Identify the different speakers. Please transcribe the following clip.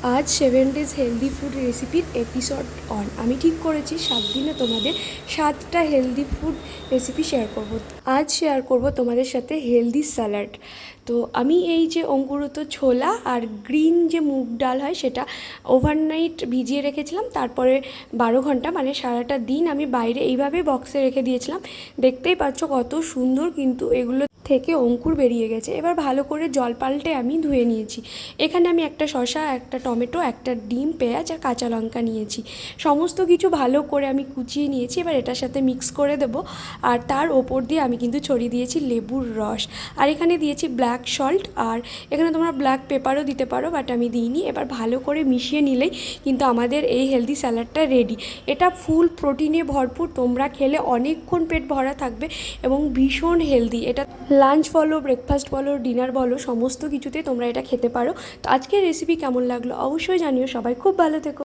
Speaker 1: आज 7 days healthy food रेसिपिर episode on. আমি ঠিক করেছি 7 দিনে তোমাদের 7টা হেলদি ফুড রেসিপি শেয়ার করব। আজ শেয়ার করব তোমাদের সাথে হেলদি স্যালাড। তো আমি এই যে অঙ্কুরিত ছোলা আর গ্রিন যে মুগ ডাল হয় সেটা ওভারনাইট ভিজিয়ে রেখেছিলাম, তারপরে 12 ঘন্টা মানে সারাটা দিন আমি বাইরে এইভাবে বক্সে রেখে দিয়েছিলাম। দেখতেই পাচ্ছ কত সুন্দর কিন্তু এগুলো থেকে অঙ্কুর বেরিয়ে গেছে। এবার ভালো করে জল পাল্টে আমি ধুয়ে নিয়েছি। এখানে আমি একটা শসা, একটা টমেটো, একটা ডিম, পেঁয়াজ আর কাঁচা লঙ্কা নিয়েছি। সমস্ত কিছু ভালো করে আমি কুচিয়ে নিয়েছি। এবার এটার সাথে মিক্স করে দেব। আর তার ওপর দিয়ে আমি কিন্তু ছড়িয়ে দিয়েছি লেবুর রস, আর এখানে দিয়েছি ব্ল্যাক সল্ট, আর এখানে তোমরা ব্ল্যাক পেপারও দিতে পারো, বাট আমি দিইনি। এবার ভালো করে মিশিয়ে নিলেই কিন্তু আমাদের এই হেলদি স্যালাডটা রেডি। এটা ফুল প্রোটিনে ভরপুর, তোমরা খেলে অনেকক্ষণ পেট ভরা থাকবে এবং ভীষণ হেলদি। এটা লাঞ্চ বলো, ব্রেকফাস্ট বলো, ডিনার বলো, সমস্ত কিছুতে তোমরা এটা খেতে পারো। তো আজকের রেসিপি কেমন লাগলো অবশ্যই জানিও। সবাই খুব ভালো থেকো।